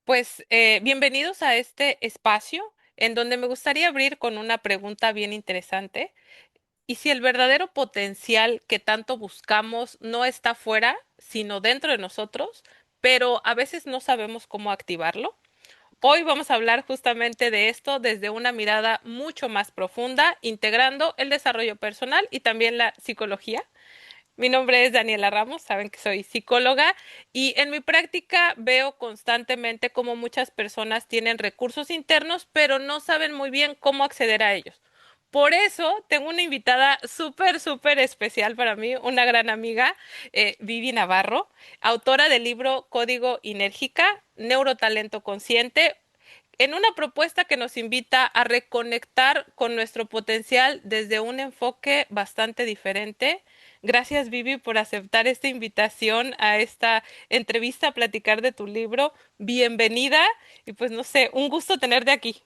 Bienvenidos a este espacio en donde me gustaría abrir con una pregunta bien interesante. ¿Y si el verdadero potencial que tanto buscamos no está fuera, sino dentro de nosotros, pero a veces no sabemos cómo activarlo? Hoy vamos a hablar justamente de esto desde una mirada mucho más profunda, integrando el desarrollo personal y también la psicología. Mi nombre es Daniela Ramos, saben que soy psicóloga y en mi práctica veo constantemente cómo muchas personas tienen recursos internos, pero no saben muy bien cómo acceder a ellos. Por eso tengo una invitada súper especial para mí, una gran amiga, Vivi Navarro, autora del libro Código Inérgica, Neurotalento Consciente, en una propuesta que nos invita a reconectar con nuestro potencial desde un enfoque bastante diferente. Gracias, Vivi, por aceptar esta invitación a esta entrevista a platicar de tu libro. Bienvenida y pues no sé, un gusto tenerte aquí.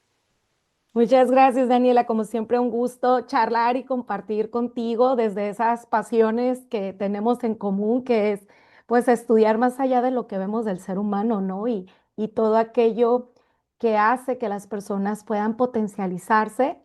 Muchas gracias, Daniela. Como siempre, un gusto charlar y compartir contigo desde esas pasiones que tenemos en común, que es pues estudiar más allá de lo que vemos del ser humano, ¿no? Y todo aquello que hace que las personas puedan potencializarse,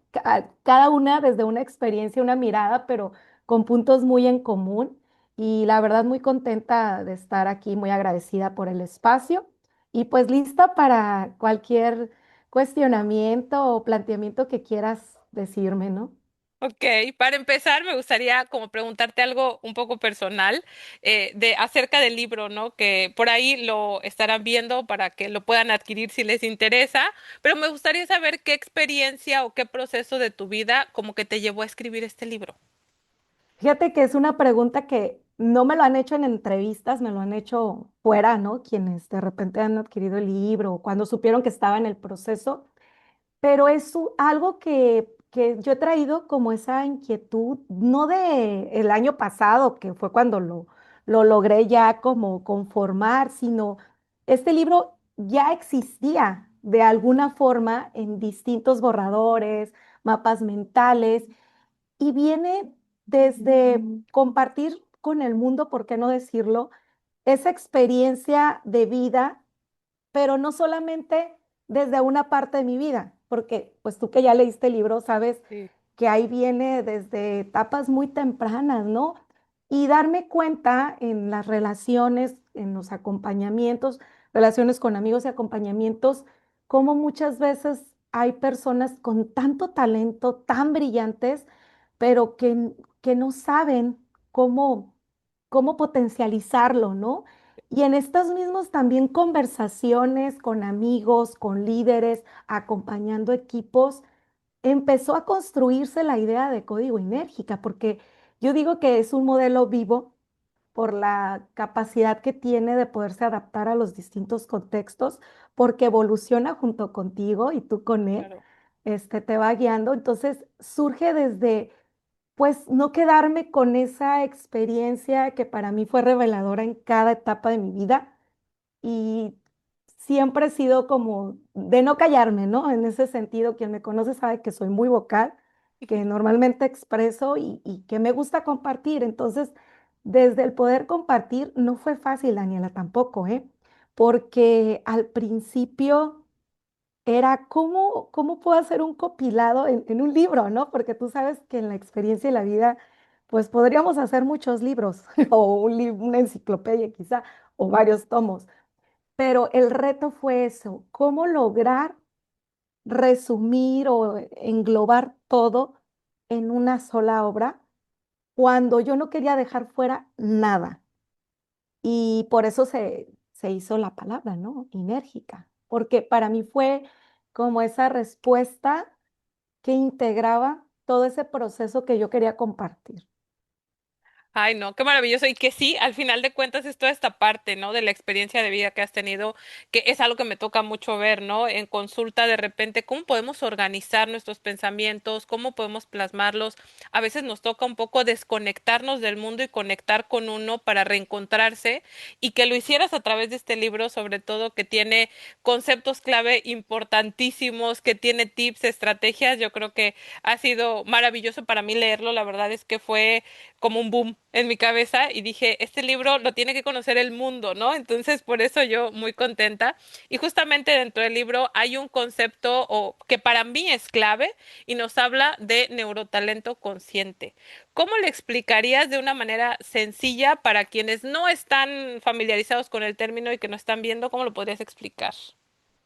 cada una desde una experiencia, una mirada, pero con puntos muy en común. Y la verdad, muy contenta de estar aquí, muy agradecida por el espacio y pues lista para cualquier cuestionamiento o planteamiento que quieras decirme, ¿no? Ok, para empezar me gustaría como preguntarte algo un poco personal de acerca del libro, ¿no? Que por ahí lo estarán viendo para que lo puedan adquirir si les interesa, pero me gustaría saber qué experiencia o qué proceso de tu vida como que te llevó a escribir este libro. Fíjate que es una pregunta que no me lo han hecho en entrevistas, me lo han hecho fuera, ¿no? Quienes de repente han adquirido el libro o cuando supieron que estaba en el proceso, pero es algo que yo he traído como esa inquietud, no de el año pasado, que fue cuando lo logré ya como conformar, sino este libro ya existía de alguna forma en distintos borradores, mapas mentales, y viene desde compartir con el mundo, ¿por qué no decirlo? Esa experiencia de vida, pero no solamente desde una parte de mi vida, porque pues tú que ya leíste el libro sabes Sí. que ahí viene desde etapas muy tempranas, ¿no? Y darme cuenta en las relaciones, en los acompañamientos, relaciones con amigos y acompañamientos, cómo muchas veces hay personas con tanto talento, tan brillantes, pero que no saben cómo, cómo potencializarlo, ¿no? Y en estas mismas también conversaciones con amigos, con líderes, acompañando equipos, empezó a construirse la idea de código enérgica, porque yo digo que es un modelo vivo por la capacidad que tiene de poderse adaptar a los distintos contextos, porque evoluciona junto contigo y tú con él, Claro. te va guiando. Entonces surge desde, pues, no quedarme con esa experiencia que para mí fue reveladora en cada etapa de mi vida y siempre he sido como de no callarme, ¿no? En ese sentido, quien me conoce sabe que soy muy vocal, que normalmente expreso y que me gusta compartir. Entonces, desde el poder compartir, no fue fácil, Daniela, tampoco, ¿eh? Porque al principio era cómo puedo hacer un compilado en un libro, ¿no? Porque tú sabes que en la experiencia de la vida, pues podríamos hacer muchos libros o una enciclopedia quizá, o varios tomos, pero el reto fue eso, cómo lograr resumir o englobar todo en una sola obra cuando yo no quería dejar fuera nada. Y por eso se hizo la palabra, ¿no? Enérgica, porque para mí fue como esa respuesta que integraba todo ese proceso que yo quería compartir. Ay, no, qué maravilloso. Y que sí, al final de cuentas es toda esta parte, ¿no? De la experiencia de vida que has tenido, que es algo que me toca mucho ver, ¿no? En consulta de repente, cómo podemos organizar nuestros pensamientos, cómo podemos plasmarlos. A veces nos toca un poco desconectarnos del mundo y conectar con uno para reencontrarse y que lo hicieras a través de este libro, sobre todo que tiene conceptos clave importantísimos, que tiene tips, estrategias. Yo creo que ha sido maravilloso para mí leerlo. La verdad es que fue como un boom en mi cabeza y dije, este libro lo tiene que conocer el mundo, ¿no? Entonces, por eso yo muy contenta. Y justamente dentro del libro hay un concepto que para mí es clave y nos habla de neurotalento consciente. ¿Cómo le explicarías de una manera sencilla para quienes no están familiarizados con el término y que no están viendo? ¿Cómo lo podrías explicar?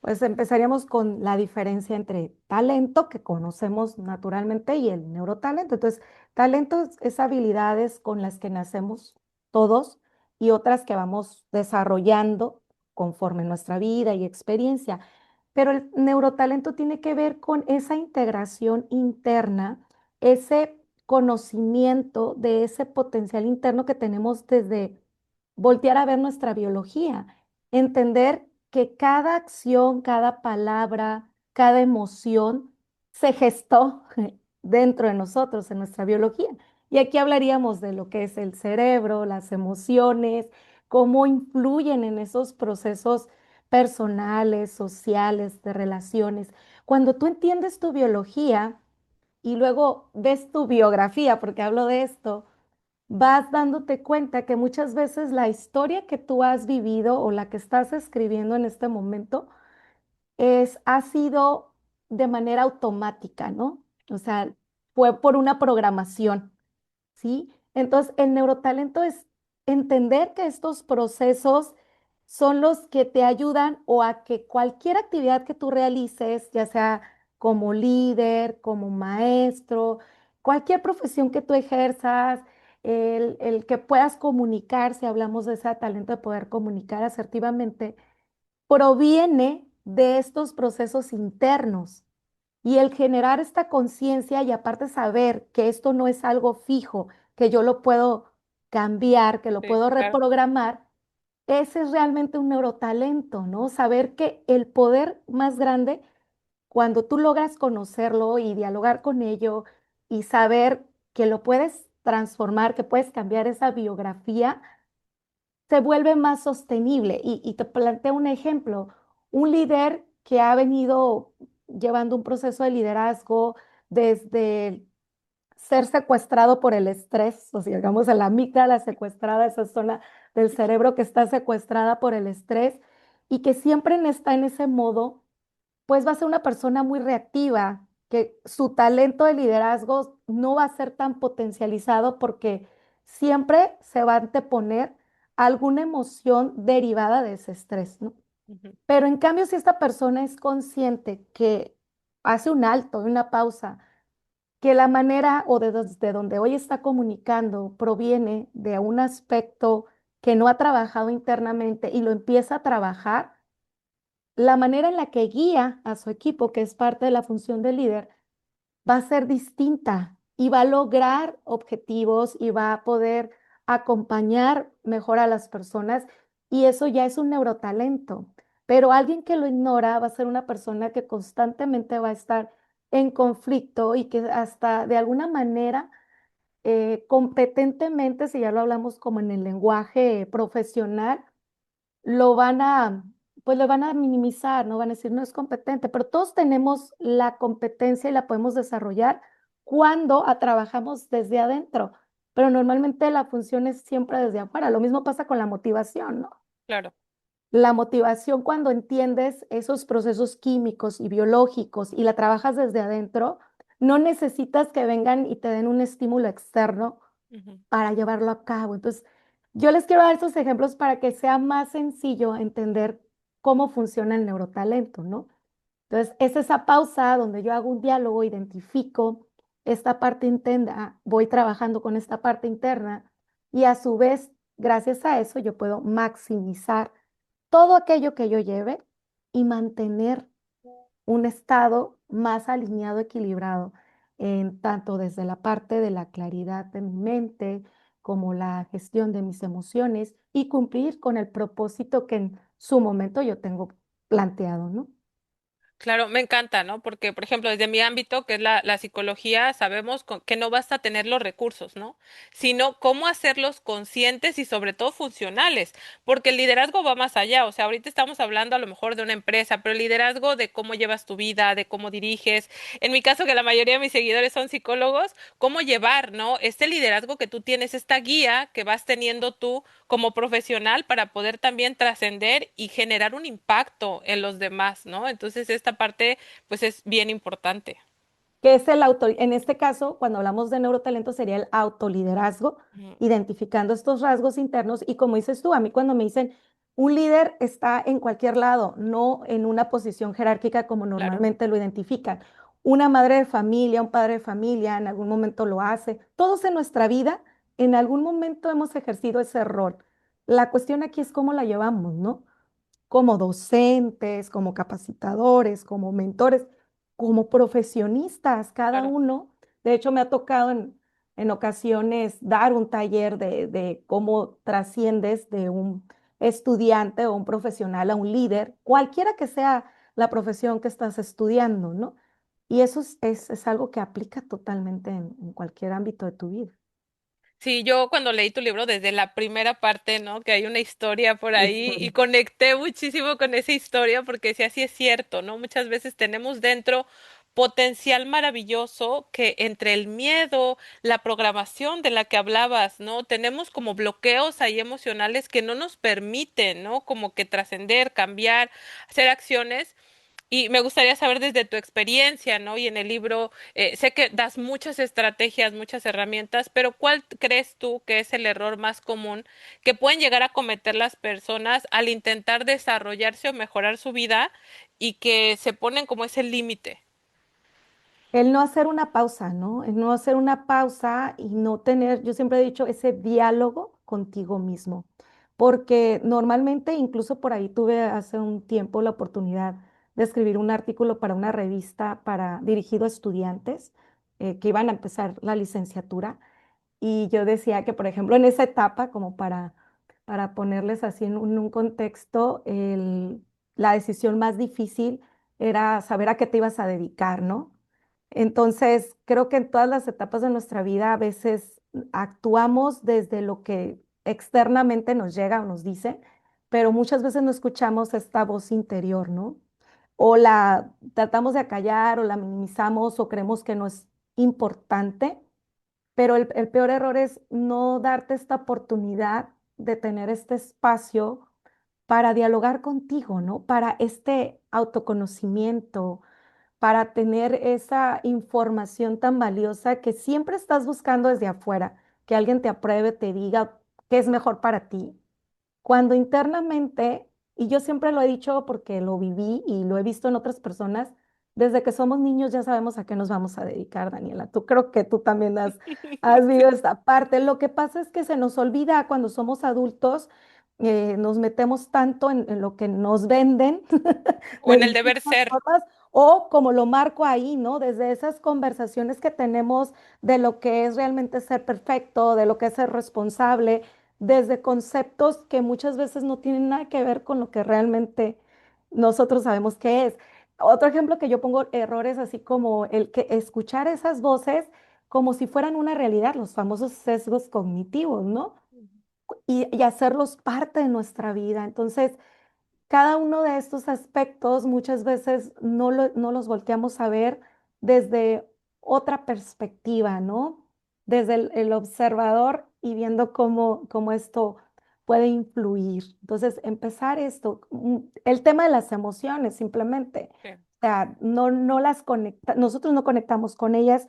Pues empezaríamos con la diferencia entre talento, que conocemos naturalmente, y el neurotalento. Entonces, talento es habilidades con las que nacemos todos y otras que vamos desarrollando conforme nuestra vida y experiencia. Pero el neurotalento tiene que ver con esa integración interna, ese conocimiento de ese potencial interno que tenemos desde voltear a ver nuestra biología, entender que cada acción, cada palabra, cada emoción se gestó dentro de nosotros, en nuestra biología. Y aquí hablaríamos de lo que es el cerebro, las emociones, cómo influyen en esos procesos personales, sociales, de relaciones. Cuando tú entiendes tu biología y luego ves tu biografía, porque hablo de esto, vas dándote cuenta que muchas veces la historia que tú has vivido o la que estás escribiendo en este momento ha sido de manera automática, ¿no? O sea, fue por una programación. ¿Sí? Entonces, el neurotalento es entender que estos procesos son los que te ayudan o a que cualquier actividad que tú realices, ya sea como líder, como maestro, cualquier profesión que tú ejerzas, el que puedas comunicar, si hablamos de ese talento de poder comunicar asertivamente, proviene de estos procesos internos. Y el generar esta conciencia y aparte saber que esto no es algo fijo, que yo lo puedo cambiar, que lo Sí, puedo claro. reprogramar, ese es realmente un neurotalento, ¿no? Saber que el poder más grande, cuando tú logras conocerlo y dialogar con ello y saber que lo puedes transformar, que puedes cambiar esa biografía, se vuelve más sostenible. Y te planteo un ejemplo, un líder que ha venido llevando un proceso de liderazgo desde ser secuestrado por el estrés, o sea, digamos, la amígdala secuestrada, esa zona del cerebro que está secuestrada por el estrés y que siempre está en ese modo, pues va a ser una persona muy reactiva, que su talento de liderazgo no va a ser tan potencializado porque siempre se va a anteponer alguna emoción derivada de ese estrés, ¿no? Ujú. Pero en cambio, si esta persona es consciente que hace un alto, una pausa, que la manera o desde donde hoy está comunicando proviene de un aspecto que no ha trabajado internamente y lo empieza a trabajar, la manera en la que guía a su equipo, que es parte de la función del líder, va a ser distinta y va a lograr objetivos y va a poder acompañar mejor a las personas y eso ya es un neurotalento. Pero alguien que lo ignora va a ser una persona que constantemente va a estar en conflicto y que hasta de alguna manera competentemente, si ya lo hablamos como en el lenguaje profesional, lo van a, pues lo van a minimizar, no van a decir no es competente, pero todos tenemos la competencia y la podemos desarrollar cuando trabajamos desde adentro, pero normalmente la función es siempre desde afuera. Lo mismo pasa con la motivación, ¿no? Claro. La motivación cuando entiendes esos procesos químicos y biológicos y la trabajas desde adentro, no necesitas que vengan y te den un estímulo externo Ujú. para llevarlo a cabo. Entonces, yo les quiero dar estos ejemplos para que sea más sencillo entender cómo funciona el neurotalento, ¿no? Entonces, es esa pausa donde yo hago un diálogo, identifico esta parte interna, voy trabajando con esta parte interna y a su vez, gracias a eso, yo puedo maximizar todo aquello que yo lleve y mantener un estado más alineado, equilibrado, en tanto desde la parte de la claridad de mi mente como la gestión de mis emociones y cumplir con el propósito que en su momento yo tengo planteado, ¿no? Claro, me encanta, ¿no? Porque, por ejemplo, desde mi ámbito, que es la psicología, sabemos que no basta tener los recursos, ¿no? Sino cómo hacerlos conscientes y sobre todo funcionales, porque el liderazgo va más allá. O sea, ahorita estamos hablando a lo mejor de una empresa, pero el liderazgo de cómo llevas tu vida, de cómo diriges. En mi caso, que la mayoría de mis seguidores son psicólogos, cómo llevar, ¿no? Este liderazgo que tú tienes, esta guía que vas teniendo tú como profesional para poder también trascender y generar un impacto en los demás, ¿no? Entonces, esta parte, pues es bien importante. Que es el auto, en este caso, cuando hablamos de neurotalento, sería el autoliderazgo, Ujú. identificando estos rasgos internos. Y como dices tú, a mí cuando me dicen, un líder está en cualquier lado, no en una posición jerárquica como Claro. normalmente lo identifican. Una madre de familia, un padre de familia, en algún momento lo hace. Todos en nuestra vida, en algún momento hemos ejercido ese rol. La cuestión aquí es cómo la llevamos, ¿no? Como docentes, como capacitadores, como mentores, como profesionistas, cada Claro. uno. De hecho, me ha tocado en ocasiones dar un taller de cómo trasciendes de un estudiante o un profesional a un líder, cualquiera que sea la profesión que estás estudiando, ¿no? Y eso es algo que aplica totalmente en cualquier ámbito de tu vida. Sí, yo cuando leí tu libro desde la primera parte, ¿no? Que hay una historia por La ahí y historia. conecté muchísimo con esa historia porque sí, así es cierto, ¿no? Muchas veces tenemos dentro potencial maravilloso que entre el miedo, la programación de la que hablabas, ¿no? Tenemos como bloqueos ahí emocionales que no nos permiten, ¿no? Como que trascender, cambiar, hacer acciones. Y me gustaría saber desde tu experiencia, ¿no? Y en el libro, sé que das muchas estrategias, muchas herramientas, pero ¿cuál crees tú que es el error más común que pueden llegar a cometer las personas al intentar desarrollarse o mejorar su vida y que se ponen como ese límite? El no hacer una pausa, ¿no? El no hacer una pausa y no tener, yo siempre he dicho, ese diálogo contigo mismo, porque normalmente, incluso por ahí tuve hace un tiempo la oportunidad de escribir un artículo para una revista dirigido a estudiantes que iban a empezar la licenciatura. Y yo decía que, por ejemplo, en esa etapa, como para ponerles así en un contexto, la decisión más difícil era saber a qué te ibas a dedicar, ¿no? Entonces, creo que en todas las etapas de nuestra vida a veces actuamos desde lo que externamente nos llega o nos dice, pero muchas veces no escuchamos esta voz interior, ¿no? O la tratamos de acallar o la minimizamos o creemos que no es importante, pero el peor error es no darte esta oportunidad de tener este espacio para dialogar contigo, ¿no? Para este autoconocimiento, para tener esa información tan valiosa que siempre estás buscando desde afuera, que alguien te apruebe, te diga qué es mejor para ti. Cuando internamente, y yo siempre lo he dicho porque lo viví y lo he visto en otras personas, desde que somos niños ya sabemos a qué nos vamos a dedicar, Daniela. Tú creo que tú también has vivido esta parte. Lo que pasa es que se nos olvida cuando somos adultos, nos metemos tanto en lo que nos venden O de en el deber distintas ser. formas, o como lo marco ahí, ¿no? Desde esas conversaciones que tenemos de lo que es realmente ser perfecto, de lo que es ser responsable, desde conceptos que muchas veces no tienen nada que ver con lo que realmente nosotros sabemos que es. Otro ejemplo que yo pongo errores así como el que escuchar esas voces como si fueran una realidad, los famosos sesgos cognitivos, ¿no? Y hacerlos parte de nuestra vida. Entonces, cada uno de estos aspectos muchas veces no los volteamos a ver desde otra perspectiva, ¿no? Desde el observador y viendo cómo esto puede influir. Entonces, empezar esto, el tema de las emociones, simplemente. Sí. O sea, no las conecta, nosotros no conectamos con ellas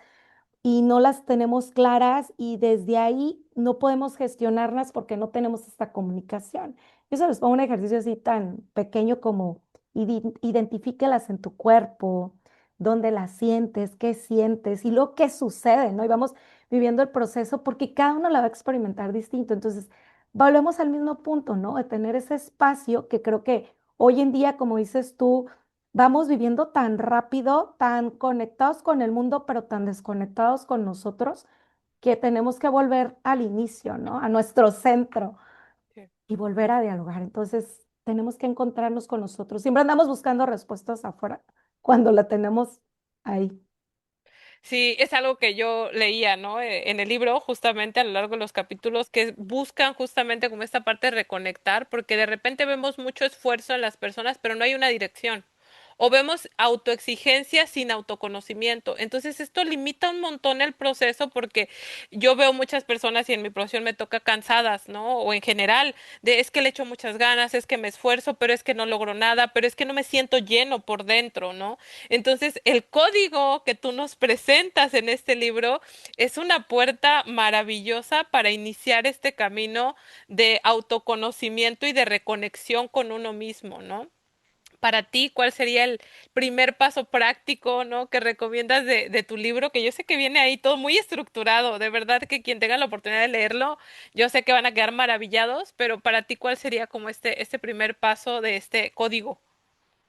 y no las tenemos claras y desde ahí no podemos gestionarlas porque no tenemos esta comunicación. Yo se les pongo un ejercicio así tan pequeño como identifíquelas en tu cuerpo, dónde las sientes y lo que sucede, ¿no? Y vamos viviendo el proceso porque cada uno la va a experimentar distinto. Entonces, volvemos al mismo punto, ¿no? De tener ese espacio que creo que hoy en día, como dices tú, vamos viviendo tan rápido, tan conectados con el mundo, pero tan desconectados con nosotros, que tenemos que volver al inicio, ¿no? A nuestro centro Sí. y volver a dialogar. Entonces, tenemos que encontrarnos con nosotros. Siempre andamos buscando respuestas afuera cuando la tenemos ahí. Sí, es algo que yo leía, ¿no? En el libro, justamente a lo largo de los capítulos, que buscan justamente como esta parte de reconectar, porque de repente vemos mucho esfuerzo en las personas, pero no hay una dirección. O vemos autoexigencia sin autoconocimiento. Entonces esto limita un montón el proceso porque yo veo muchas personas y en mi profesión me toca cansadas, ¿no? O en general, de es que le echo muchas ganas, es que me esfuerzo, pero es que no logro nada, pero es que no me siento lleno por dentro, ¿no? Entonces, el código que tú nos presentas en este libro es una puerta maravillosa para iniciar este camino de autoconocimiento y de reconexión con uno mismo, ¿no? Para ti, ¿cuál sería el primer paso práctico, ¿no? Que recomiendas de tu libro? Que yo sé que viene ahí todo muy estructurado. De verdad que quien tenga la oportunidad de leerlo, yo sé que van a quedar maravillados, pero para ti, ¿cuál sería como este primer paso de este código?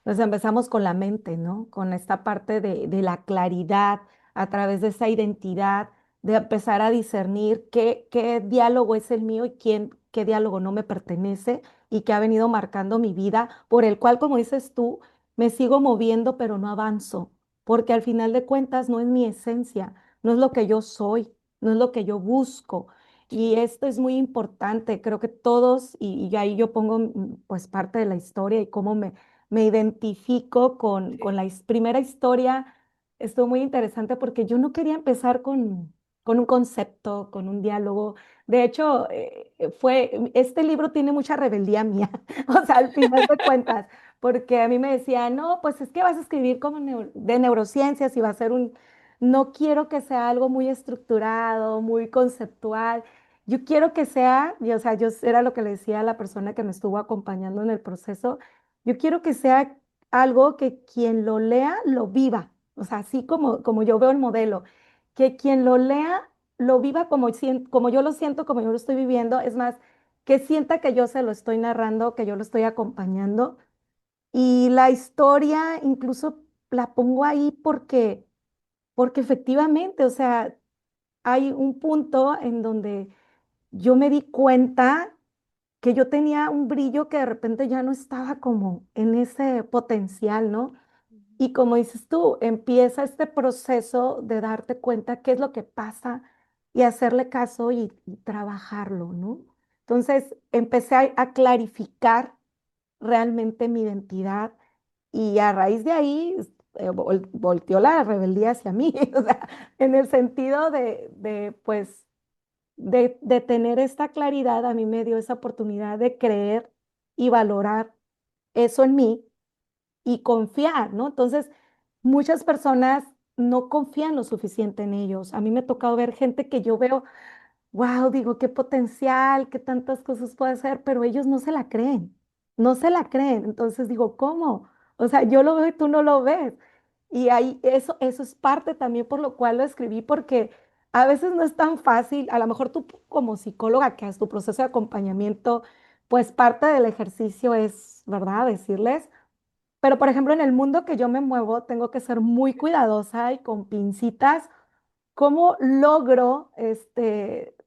Pues empezamos con la mente, ¿no? Con esta parte de la claridad, a través de esa identidad, de empezar a discernir qué diálogo es el mío y qué diálogo no me pertenece y que ha venido marcando mi vida, por el cual, como dices tú, me sigo moviendo, pero no avanzo, porque al final de cuentas no es mi esencia, no es lo que yo soy, no es lo que yo busco. Y Sí, esto es muy importante, creo que todos, y ahí yo pongo pues parte de la historia y cómo me identifico con sí. la primera historia. Estuvo muy interesante porque yo no quería empezar con un concepto, con un diálogo. De hecho, este libro tiene mucha rebeldía mía, o sea, al final de cuentas, porque a mí me decía, no, pues es que vas a escribir como de neurociencias y va a ser no quiero que sea algo muy estructurado, muy conceptual. Yo quiero que sea, o sea, yo era lo que le decía a la persona que me estuvo acompañando en el proceso, yo quiero que sea algo que quien lo lea lo viva, o sea, así como yo veo el modelo, que quien lo lea lo viva como yo lo siento, como yo lo estoy viviendo, es más, que sienta que yo se lo estoy narrando, que yo lo estoy acompañando. Y la historia incluso la pongo ahí porque efectivamente, o sea, hay un punto en donde yo me di cuenta que yo tenía un brillo que de repente ya no estaba como en ese potencial, ¿no? Y como dices tú, empieza este proceso de darte cuenta qué es lo que pasa y hacerle caso y trabajarlo, ¿no? Entonces empecé a clarificar realmente mi identidad y a raíz de ahí volteó la rebeldía hacia mí, o sea, en el sentido pues, de tener esta claridad, a mí me dio esa oportunidad de creer y valorar eso en mí y confiar, ¿no? Entonces, muchas personas no confían lo suficiente en ellos. A mí me ha tocado ver gente que yo veo, wow, digo, qué potencial, qué tantas cosas puede hacer, pero ellos no se la creen, no se la creen. Entonces digo, ¿cómo? O sea, yo lo veo y tú no lo ves. Y ahí eso es parte también por lo cual lo escribí, porque a veces no es tan fácil, a lo mejor tú como psicóloga que haces tu proceso de acompañamiento, pues parte del ejercicio es, ¿verdad? Decirles, pero por ejemplo, en el mundo que yo me muevo, tengo que ser muy cuidadosa y con pincitas. ¿Cómo logro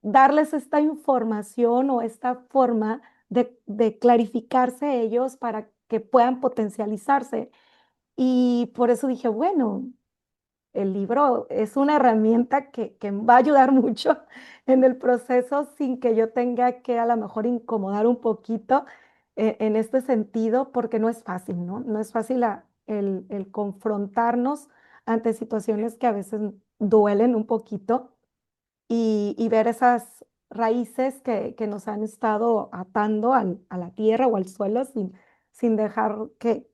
darles esta información o esta forma de clarificarse ellos para que puedan potencializarse? Y por eso dije, bueno, el libro es una herramienta que va a ayudar mucho en el proceso sin que yo tenga que a lo mejor incomodar un poquito en este sentido, porque no es fácil, ¿no? No es fácil el confrontarnos ante situaciones que a veces duelen un poquito y ver esas raíces que nos han estado atando a la tierra o al suelo sin dejar que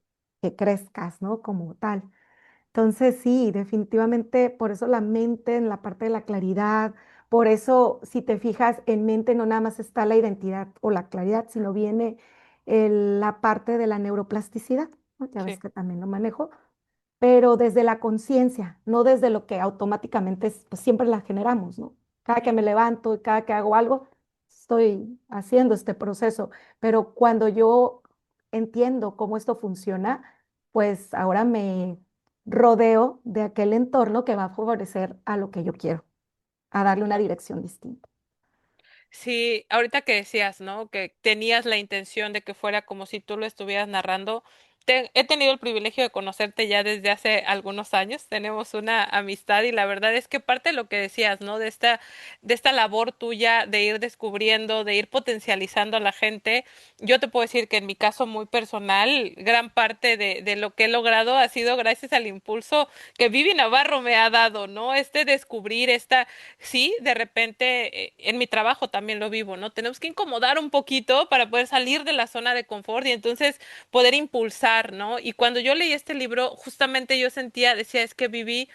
crezcas, ¿no? Como tal. Entonces, sí, definitivamente, por eso la mente en la parte de la claridad, por eso, si te fijas, en mente no nada más está la identidad o la claridad, sino viene la parte de la neuroplasticidad, ¿no? Ya ves Sí. que también lo manejo, pero desde la conciencia, no desde lo que automáticamente pues, siempre la generamos, ¿no? Cada que me levanto y cada que hago algo, estoy haciendo este proceso, pero cuando yo entiendo cómo esto funciona, pues ahora me rodeo de aquel entorno que va a favorecer a lo que yo quiero, a darle una dirección distinta. Sí, ahorita que decías, ¿no? Que tenías la intención de que fuera como si tú lo estuvieras narrando. he tenido el privilegio de conocerte ya desde hace algunos años, tenemos una amistad y la verdad es que parte de lo que decías, ¿no? De esta labor tuya de ir descubriendo, de ir potencializando a la gente, yo te puedo decir que en mi caso muy personal, gran parte de lo que he logrado ha sido gracias al impulso que Vivi Navarro me ha dado, ¿no? Este descubrir, sí, de repente en mi trabajo también lo vivo, ¿no? Tenemos que incomodar un poquito para poder salir de la zona de confort y entonces poder impulsar, ¿no? Y cuando yo leí este libro, justamente yo sentía, decía, es que Vivi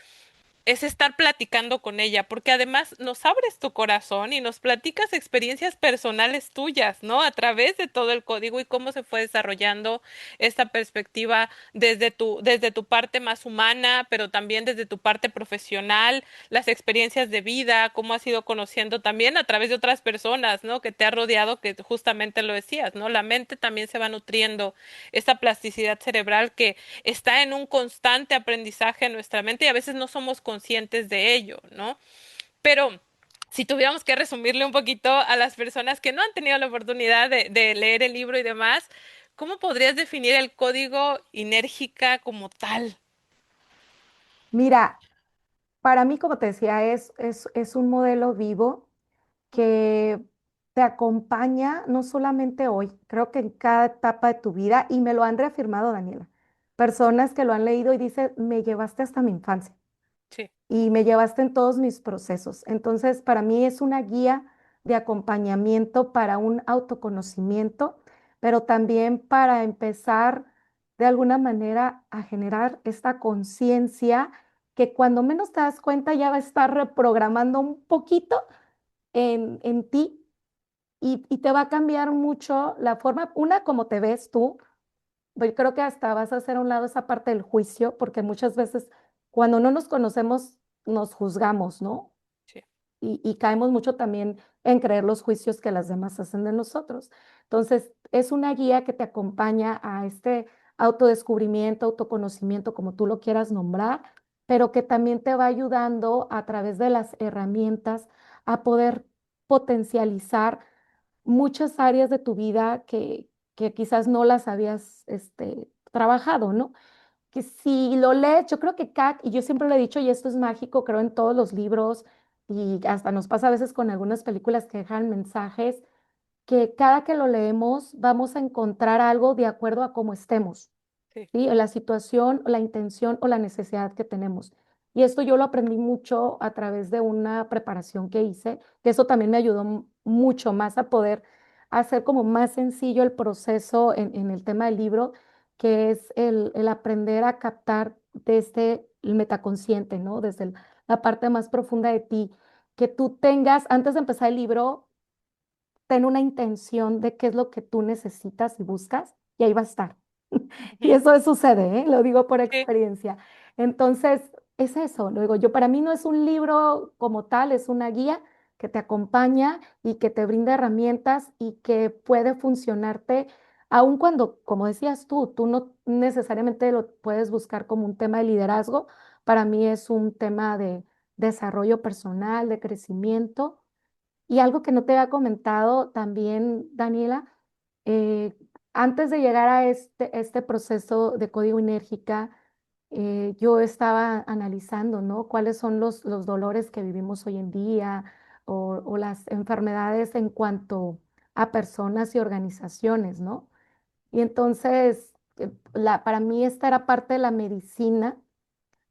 es estar platicando con ella, porque además nos abres tu corazón y nos platicas experiencias personales tuyas, ¿no? A través de todo el código y cómo se fue desarrollando esta perspectiva desde tu parte más humana, pero también desde tu parte profesional, las experiencias de vida, cómo has ido conociendo también a través de otras personas, ¿no? Que te ha rodeado, que justamente lo decías, ¿no? La mente también se va nutriendo, esta plasticidad cerebral que está en un constante aprendizaje en nuestra mente y a veces no somos conscientes de ello, ¿no? Pero si tuviéramos que resumirle un poquito a las personas que no han tenido la oportunidad de leer el libro y demás, ¿cómo podrías definir el código enérgica como tal? Mira, para mí, como te decía, es un modelo vivo que te acompaña no solamente hoy, creo que en cada etapa de tu vida, y me lo han reafirmado, Daniela. Personas que lo han leído y dicen, me llevaste hasta mi infancia Sí, y me llevaste en todos mis procesos. Entonces, para mí es una guía de acompañamiento para un autoconocimiento, pero también para empezar de alguna manera a generar esta conciencia que cuando menos te das cuenta ya va a estar reprogramando un poquito en ti y te va a cambiar mucho la forma, una, como te ves tú. Yo creo que hasta vas a hacer a un lado esa parte del juicio, porque muchas veces cuando no nos conocemos nos juzgamos, ¿no? sí. Y caemos mucho también en creer los juicios que las demás hacen de nosotros. Entonces, es una guía que te acompaña a este autodescubrimiento, autoconocimiento, como tú lo quieras nombrar, pero que también te va ayudando a través de las herramientas a poder potencializar muchas áreas de tu vida que quizás no las habías trabajado, ¿no? Que si lo lees, yo creo que cada, y yo siempre lo he dicho, y esto es mágico, creo en todos los libros, y hasta nos pasa a veces con algunas películas que dejan mensajes, que cada que lo leemos vamos a encontrar algo de acuerdo a cómo estemos. Sí. ¿Sí? La situación, la intención o la necesidad que tenemos. Y esto yo lo aprendí mucho a través de una preparación que hice, que eso también me ayudó mucho más a poder hacer como más sencillo el proceso en el tema del libro, que es el aprender a captar desde el metaconsciente, ¿no? Desde la parte más profunda de ti, que tú tengas, antes de empezar el libro, ten una intención de qué es lo que tú necesitas y buscas, y ahí va a estar. Y Ujú. eso sucede, ¿eh? Lo digo por Sí. experiencia. Entonces, es eso, lo digo yo, para mí no es un libro como tal, es una guía que te acompaña y que te brinda herramientas y que puede funcionarte, aun cuando, como decías tú no necesariamente lo puedes buscar como un tema de liderazgo, para mí es un tema de desarrollo personal, de crecimiento y algo que no te había comentado también, Daniela, eh, antes de llegar a este proceso de código enérgica, yo estaba analizando, ¿no? ¿Cuáles son los dolores que vivimos hoy en día o las enfermedades en cuanto a personas y organizaciones, ¿no? Y entonces, para mí esta era parte de la medicina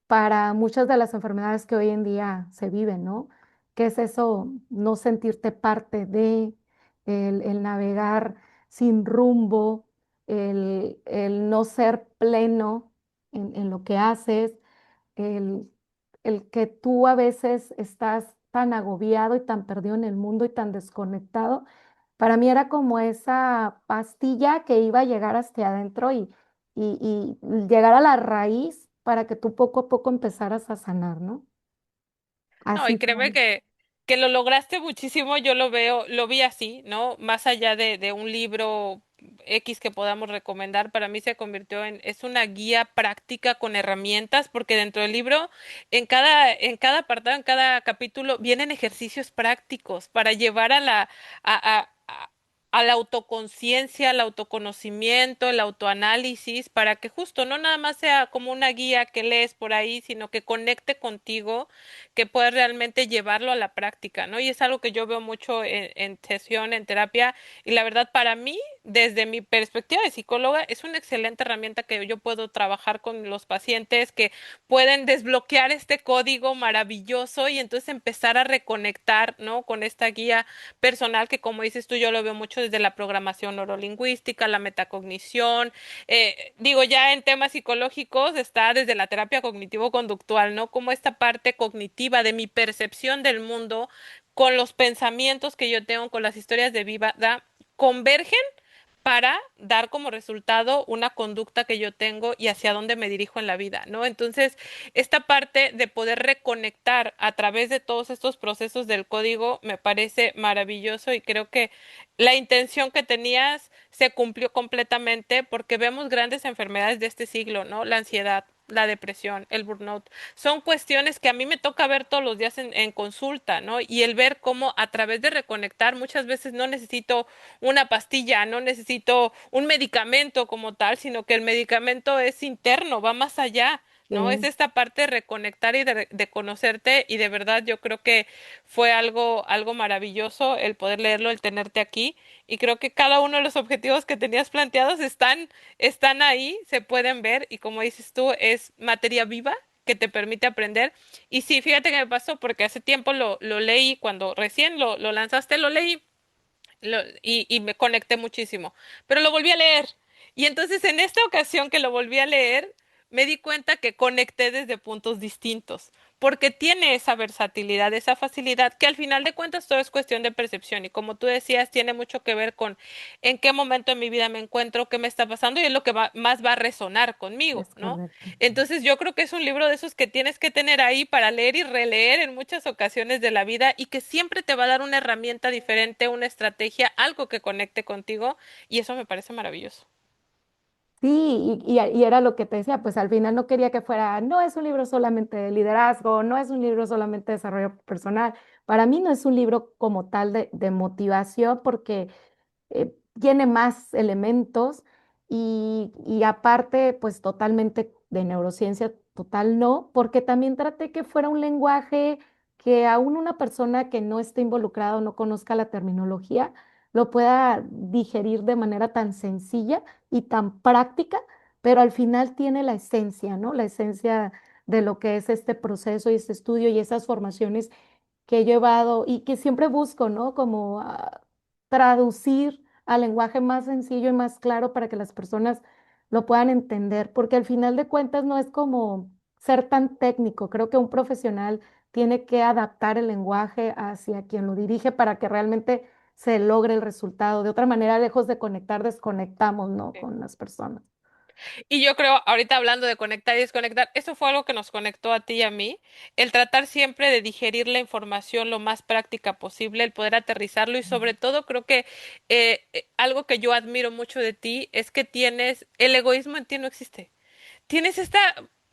para muchas de las enfermedades que hoy en día se viven, ¿no? ¿Qué es eso? No sentirte parte de, el navegar sin rumbo, el no ser pleno en lo que haces, el, el que tú a veces estás tan agobiado y tan perdido en el mundo y tan desconectado. Para mí era como esa pastilla que iba a llegar hasta adentro y llegar a la raíz para que tú poco a poco empezaras a sanar, ¿no? No, y Así fue. créeme que lo lograste muchísimo, yo lo veo, lo vi así, ¿no? Más allá de un libro X que podamos recomendar, para mí se convirtió es una guía práctica con herramientas, porque dentro del libro, en cada apartado, en cada capítulo, vienen ejercicios prácticos para llevar a a la autoconciencia, al autoconocimiento, el autoanálisis, para que justo no nada más sea como una guía que lees por ahí, sino que conecte contigo, que puedas realmente llevarlo a la práctica, ¿no? Y es algo que yo veo mucho en sesión, en terapia, y la verdad para mí, desde mi perspectiva de psicóloga, es una excelente herramienta que yo puedo trabajar con los pacientes, que pueden desbloquear este código maravilloso y entonces empezar a reconectar, ¿no? Con esta guía personal que, como dices tú, yo lo veo mucho desde la programación neurolingüística, la metacognición. Digo, ya en temas psicológicos está desde la terapia cognitivo-conductual, ¿no? Como esta parte cognitiva de mi percepción del mundo con los pensamientos que yo tengo, con las historias de vida, convergen para dar como resultado una conducta que yo tengo y hacia dónde me dirijo en la vida, ¿no? Entonces, esta parte de poder reconectar a través de todos estos procesos del código me parece maravilloso y creo que la intención que tenías se cumplió completamente porque vemos grandes enfermedades de este siglo, ¿no? La ansiedad, la depresión, el burnout. Son cuestiones que a mí me toca ver todos los días en consulta, ¿no? Y el ver cómo a través de reconectar muchas veces no necesito una pastilla, no necesito un medicamento como tal, sino que el medicamento es interno, va más allá, ¿no? Es Sí. esta parte de reconectar y de conocerte y de verdad yo creo que fue algo maravilloso el poder leerlo, el tenerte aquí y creo que cada uno de los objetivos que tenías planteados están ahí, se pueden ver y como dices tú, es materia viva que te permite aprender. Y sí, fíjate que me pasó porque hace tiempo lo leí, cuando recién lo lanzaste, lo leí y me conecté muchísimo. Pero lo volví a leer. Y entonces en esta ocasión que lo volví a leer, me di cuenta que conecté desde puntos distintos, porque tiene esa versatilidad, esa facilidad, que al final de cuentas todo es cuestión de percepción. Y como tú decías, tiene mucho que ver con en qué momento de mi vida me encuentro, qué me está pasando, y es lo que más va a resonar conmigo, Es ¿no? correcto. Entonces yo creo que es un libro de esos que tienes que tener ahí para leer y releer en muchas ocasiones de la vida y que siempre te va a dar una herramienta diferente, una estrategia, algo que conecte contigo y eso me parece maravilloso. Sí, y era lo que te decía, pues al final no quería que fuera, no es un libro solamente de liderazgo, no es un libro solamente de desarrollo personal. Para mí no es un libro como tal de motivación porque tiene más elementos y aparte, pues totalmente de neurociencia, total no, porque también traté que fuera un lenguaje que aún una persona que no esté involucrada o no conozca la terminología lo pueda digerir de manera tan sencilla y tan práctica, pero al final tiene la esencia, ¿no? La esencia de lo que es este proceso y este estudio y esas formaciones que he llevado y que siempre busco, ¿no? Como traducir al lenguaje más sencillo y más claro para que las personas lo puedan entender, porque al final de cuentas no es como ser tan técnico. Creo que un profesional tiene que adaptar el lenguaje hacia quien lo dirige para que realmente se logre el resultado. De otra manera, lejos de conectar, desconectamos, ¿no? Sí. Con las personas. Y yo creo, ahorita hablando de conectar y desconectar, eso fue algo que nos conectó a ti y a mí, el tratar siempre de digerir la información lo más práctica posible, el poder aterrizarlo y sobre todo creo que algo que yo admiro mucho de ti es que tienes, el egoísmo en ti no existe, tienes esta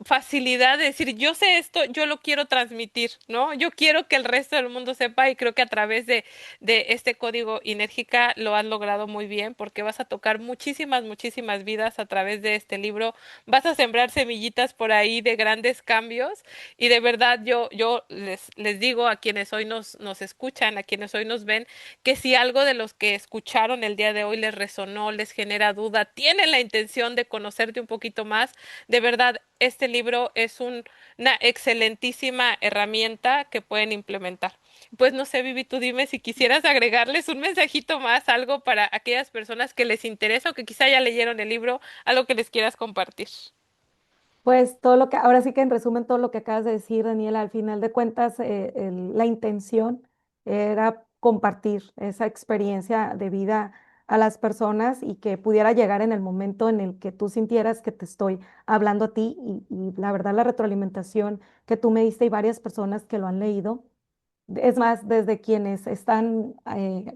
facilidad de decir, yo sé esto, yo lo quiero transmitir, ¿no? Yo quiero que el resto del mundo sepa y creo que a través de este código Inérgica lo has logrado muy bien porque vas a tocar muchísimas, muchísimas vidas a través de este libro, vas a sembrar semillitas por ahí de grandes cambios y de verdad yo les digo a quienes hoy nos escuchan, a quienes hoy nos ven, que si algo de los que escucharon el día de hoy les resonó, les genera duda, tienen la intención de conocerte un poquito más, de verdad, este libro es una excelentísima herramienta que pueden implementar. Pues no sé, Vivi, tú dime si quisieras agregarles un mensajito más, algo para aquellas personas que les interesa o que quizá ya leyeron el libro, algo que les quieras compartir. Pues todo lo que, ahora sí que en resumen todo lo que acabas de decir, Daniela, al final de cuentas, la intención era compartir esa experiencia de vida a las personas y que pudiera llegar en el momento en el que tú sintieras que te estoy hablando a ti y la verdad la retroalimentación que tú me diste y varias personas que lo han leído, es más, desde quienes están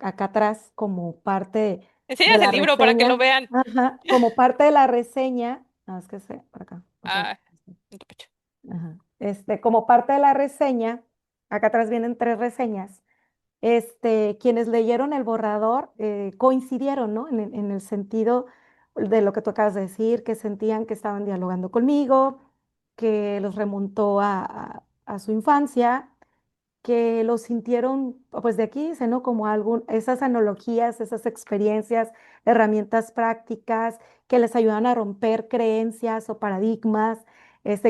acá atrás como parte de Enséñales la el libro para que lo reseña, vean. ajá, como parte de la reseña, es que sé, por acá, o sea, Ah, en tu pecho. ajá, como parte de la reseña, acá atrás vienen tres reseñas, quienes leyeron el borrador coincidieron, ¿no? En el sentido de lo que tú acabas de decir, que sentían que estaban dialogando conmigo, que los remontó a su infancia, que lo sintieron, pues de aquí dice, ¿no? Como algo, esas analogías, esas experiencias, herramientas prácticas que les ayudan a romper creencias o paradigmas.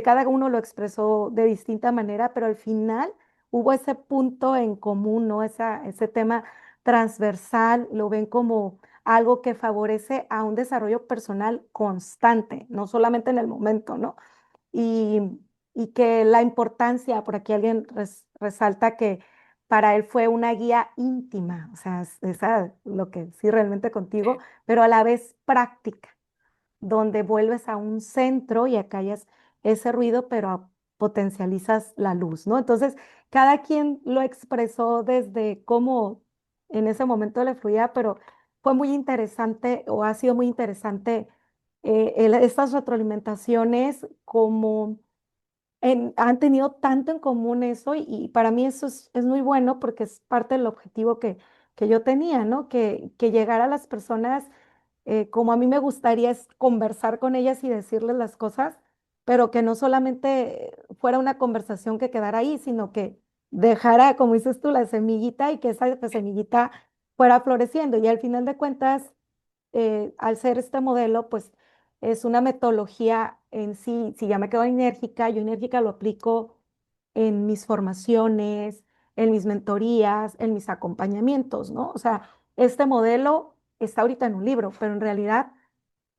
Cada uno lo expresó de distinta manera, pero al final hubo ese punto en común, ¿no? Ese tema transversal, lo ven como algo que favorece a un desarrollo personal constante, no solamente en el momento, ¿no? y, y que la importancia, por aquí alguien resalta que para él fue una guía íntima, o sea, esa lo que sí realmente contigo, Sí. pero a la vez práctica, donde vuelves a un centro y acallas ese ruido, pero potencializas la luz, ¿no? Entonces, cada quien lo expresó desde cómo en ese momento le fluía, pero fue muy interesante o ha sido muy interesante estas retroalimentaciones como han tenido tanto en común eso y para mí eso es muy bueno porque es parte del objetivo que yo tenía, ¿no? Que llegar a las personas como a mí me gustaría es conversar con ellas y decirles las cosas, pero que no solamente fuera una conversación que quedara ahí, sino que dejara, como dices tú, la semillita y que esa semillita fuera floreciendo. Y al final de cuentas, al ser este modelo, pues es una metodología en sí. Si ya me quedo enérgica, yo enérgica lo aplico en mis formaciones, en mis mentorías, en mis acompañamientos, ¿no? O sea, este modelo está ahorita en un libro, pero en realidad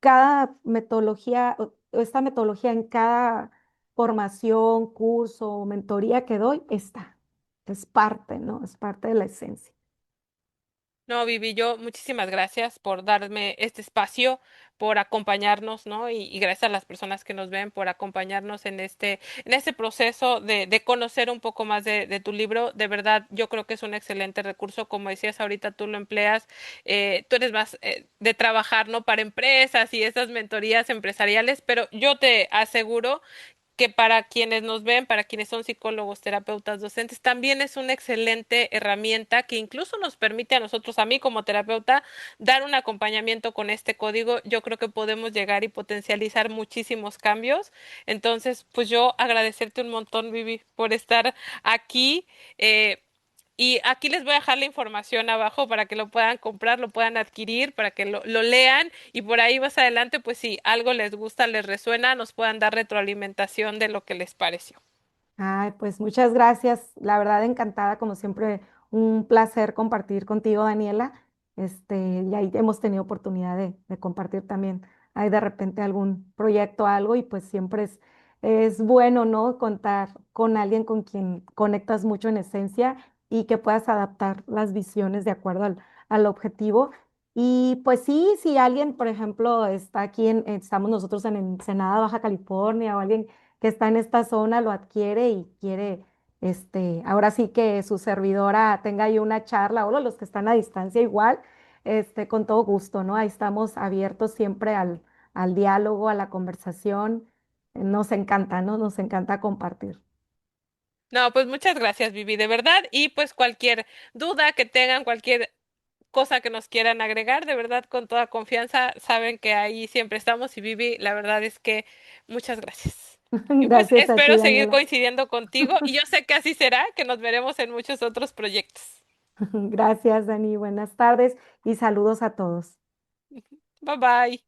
cada metodología, o esta metodología en cada formación, curso o mentoría que doy está. Es parte, ¿no? Es parte de la esencia. No, Vivi, yo muchísimas gracias por darme este espacio, por acompañarnos, ¿no? Y gracias a las personas que nos ven por acompañarnos en este proceso de conocer un poco más de tu libro. De verdad, yo creo que es un excelente recurso. Como decías ahorita, tú lo empleas, tú eres más de trabajar, ¿no? Para empresas y esas mentorías empresariales, pero yo te aseguro que para quienes nos ven, para quienes son psicólogos, terapeutas, docentes, también es una excelente herramienta que incluso nos permite a nosotros, a mí como terapeuta, dar un acompañamiento con este código. Yo creo que podemos llegar y potencializar muchísimos cambios. Entonces, pues yo agradecerte un montón, Vivi, por estar aquí. eh, y aquí les voy a dejar la información abajo para que lo puedan comprar, lo puedan adquirir, para que lo lean y por ahí más adelante, pues si algo les gusta, les resuena, nos puedan dar retroalimentación de lo que les pareció. Ay, pues muchas gracias. La verdad, encantada, como siempre, un placer compartir contigo, Daniela. Y ahí hemos tenido oportunidad de compartir también. Hay de repente algún proyecto, algo, y pues siempre es bueno, ¿no? Contar con alguien con quien conectas mucho en esencia y que puedas adaptar las visiones de acuerdo al objetivo. Y pues sí, si alguien, por ejemplo, está aquí estamos nosotros en Ensenada, Baja California, o alguien que está en esta zona lo adquiere y quiere, ahora sí que su servidora tenga ahí una charla, o los que están a distancia igual, con todo gusto, ¿no? Ahí estamos abiertos siempre al diálogo, a la conversación. Nos encanta, ¿no? Nos encanta compartir. No, pues muchas gracias, Vivi, de verdad. Y pues cualquier duda que tengan, cualquier cosa que nos quieran agregar, de verdad, con toda confianza, saben que ahí siempre estamos. Y Vivi, la verdad es que muchas gracias. Y pues Gracias a ti, espero seguir Daniela. coincidiendo contigo y yo sé que así será, que nos veremos en muchos otros proyectos. Gracias, Dani. Buenas tardes y saludos a todos. Bye bye.